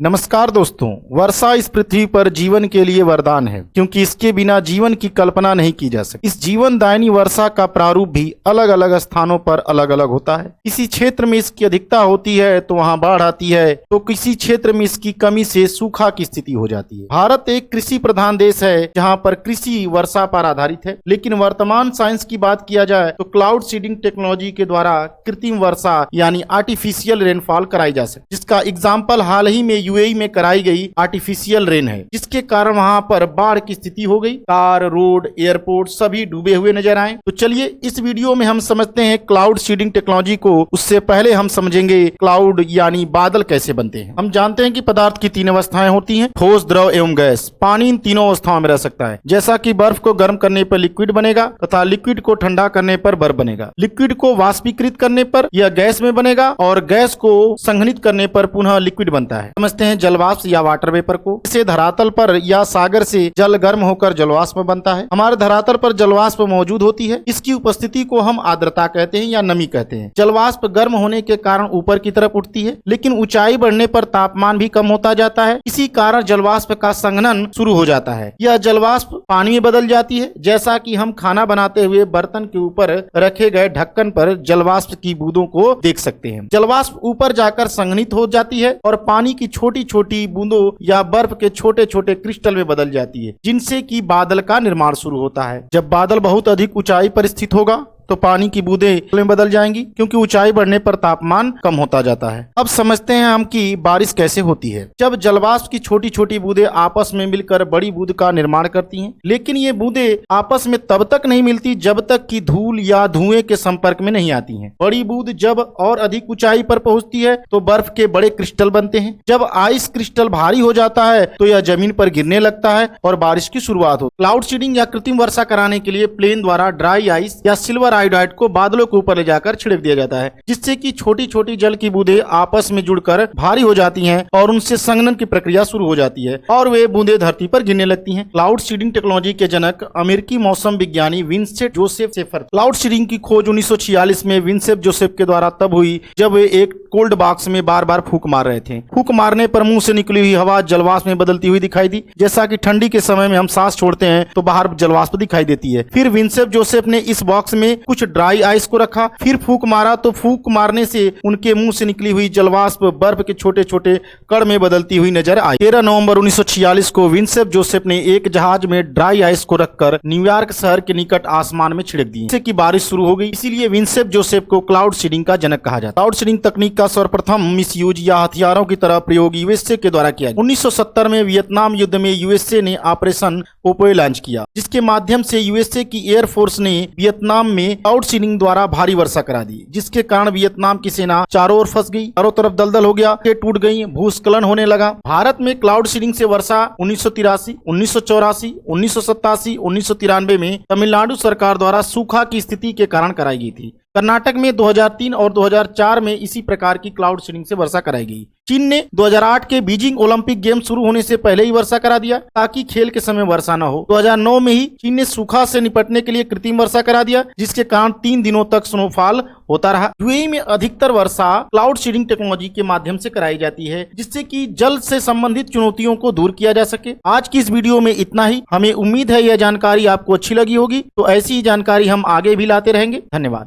नमस्कार दोस्तों, वर्षा इस पृथ्वी पर जीवन के लिए वरदान है, क्योंकि इसके बिना जीवन की कल्पना नहीं की जा सकती। इस जीवनदायिनी वर्षा का प्रारूप भी अलग अलग स्थानों पर अलग अलग होता है। किसी क्षेत्र में इसकी अधिकता होती है तो वहां बाढ़ आती है, तो किसी क्षेत्र में इसकी कमी से सूखा की स्थिति हो जाती है। भारत एक कृषि प्रधान देश है, जहाँ पर कृषि वर्षा पर आधारित है। लेकिन वर्तमान साइंस की बात किया जाए तो क्लाउड सीडिंग टेक्नोलॉजी के द्वारा कृत्रिम वर्षा यानी आर्टिफिशियल रेनफॉल कराई जा सकती, जिसका एग्जाम्पल हाल ही में यूएई में कराई गई आर्टिफिशियल रेन है, जिसके कारण वहां पर बाढ़ की स्थिति हो गई। कार, रोड, एयरपोर्ट सभी डूबे हुए नजर आए। तो चलिए इस वीडियो में हम समझते हैं क्लाउड सीडिंग टेक्नोलॉजी को। उससे पहले हम समझेंगे क्लाउड यानी बादल कैसे बनते हैं। हम जानते हैं कि पदार्थ की तीन अवस्थाएं होती हैं, ठोस, द्रव एवं गैस। पानी इन तीनों अवस्थाओं में रह सकता है। जैसा कि बर्फ को गर्म करने पर लिक्विड बनेगा तथा लिक्विड को ठंडा करने पर बर्फ बनेगा। लिक्विड को वाष्पीकृत करने पर यह गैस में बनेगा और गैस को संघनित करने पर पुनः लिक्विड बनता है। समझते हैं जलवाष्प या वाटर वेपर को। इसे धरातल पर या सागर से जल गर्म होकर जलवाष्प बनता है। हमारे धरातल पर जलवाष्प मौजूद होती है। इसकी उपस्थिति को हम आर्द्रता कहते हैं या नमी कहते हैं। जलवाष्प गर्म होने के कारण ऊपर की तरफ उठती है, लेकिन ऊंचाई बढ़ने पर तापमान भी कम होता जाता है। इसी कारण जलवाष्प का संघनन शुरू हो जाता है। यह जलवाष्प पानी में बदल जाती है, जैसा कि हम खाना बनाते हुए बर्तन के ऊपर रखे गए ढक्कन पर जलवाष्प की बूंदों को देख सकते हैं। जलवाष्प ऊपर जाकर संघनित हो जाती है और पानी की छोटी छोटी बूंदों या बर्फ के छोटे छोटे क्रिस्टल में बदल जाती है, जिनसे कि बादल का निर्माण शुरू होता है। जब बादल बहुत अधिक ऊंचाई पर स्थित होगा तो पानी की बूंदें में बदल जाएंगी, क्योंकि ऊंचाई बढ़ने पर तापमान कम होता जाता है। अब समझते हैं हम कि बारिश कैसे होती है। जब जलवाष्प की छोटी छोटी बूंदें आपस में मिलकर बड़ी बूंद का निर्माण करती हैं, लेकिन ये बूंदें आपस में तब तक नहीं मिलती जब तक कि धूल या धुएं के संपर्क में नहीं आती हैं। बड़ी बूंद जब और अधिक ऊंचाई पर पहुंचती है तो बर्फ के बड़े क्रिस्टल बनते हैं। जब आइस क्रिस्टल भारी हो जाता है तो यह जमीन पर गिरने लगता है और बारिश की शुरुआत होती है। क्लाउड सीडिंग या कृत्रिम वर्षा कराने के लिए प्लेन द्वारा ड्राई आइस या सिल्वर आयोडाइड को बादलों के ऊपर ले जाकर छिड़क दिया जाता है, जिससे कि छोटी छोटी जल की बूंदें आपस में जुड़कर भारी हो जाती हैं और उनसे संघनन की प्रक्रिया शुरू हो जाती है और वे बूंदें धरती पर गिरने लगती हैं। क्लाउड सीडिंग टेक्नोलॉजी के जनक अमेरिकी मौसम विज्ञानी Vincent Joseph Schaefer. Cloud seeding की खोज 1946 में विंसेंट जोसेफ के द्वारा तब हुई जब वे एक कोल्ड बॉक्स में बार बार फूंक मार रहे थे। फूंक मारने पर मुंह से निकली हुई हवा जलवाष्प में बदलती हुई दिखाई दी। जैसा कि ठंडी के समय में हम सांस छोड़ते हैं तो बाहर जलवाष्प दिखाई देती है। फिर विंसेंट जोसेफ ने इस बॉक्स में कुछ ड्राई आइस को रखा, फिर फूंक मारा तो फूंक मारने से उनके मुंह से निकली हुई जलवाष्प बर्फ के छोटे छोटे कण में बदलती हुई नजर आई। 13 नवंबर 1946 को विंसेंट जोसेफ ने एक जहाज में ड्राई आइस को रखकर न्यूयॉर्क शहर के निकट आसमान में छिड़क दी, जिससे कि बारिश शुरू हो गई। इसीलिए विंसेंट जोसेफ को क्लाउड सीडिंग का जनक कहा जाता है। क्लाउड सीडिंग तकनीक का सर्वप्रथम मिसयूज या हथियारों की तरह प्रयोग यूएसए के द्वारा किया। 1970 में वियतनाम युद्ध में यूएसए ने ऑपरेशन पोपोए लॉन्च किया, जिसके माध्यम से यूएसए की एयरफोर्स ने वियतनाम में क्लाउड सीडिंग द्वारा भारी वर्षा करा दी, जिसके कारण वियतनाम की सेना चारों ओर फंस गई, चारों तरफ दलदल हो गया, टूट गई, भूस्खलन होने लगा। भारत में क्लाउड सीडिंग से वर्षा 1983, 1984, 1987, 1993 में तमिलनाडु सरकार द्वारा सूखा की स्थिति के कारण कराई गई थी। कर्नाटक में 2003 और 2004 में इसी प्रकार की क्लाउड सीडिंग से वर्षा कराई गई। चीन ने 2008 के बीजिंग ओलंपिक गेम शुरू होने से पहले ही वर्षा करा दिया, ताकि खेल के समय वर्षा न हो। 2009 में ही चीन ने सूखा से निपटने के लिए कृत्रिम वर्षा करा दिया, जिसके कारण 3 दिनों तक स्नोफॉल होता रहा। यूएई में अधिकतर वर्षा क्लाउड सीडिंग टेक्नोलॉजी के माध्यम से कराई जाती है, जिससे कि जल से संबंधित चुनौतियों को दूर किया जा सके। आज की इस वीडियो में इतना ही। हमें उम्मीद है यह जानकारी आपको अच्छी लगी होगी, तो ऐसी ही जानकारी हम आगे भी लाते रहेंगे। धन्यवाद।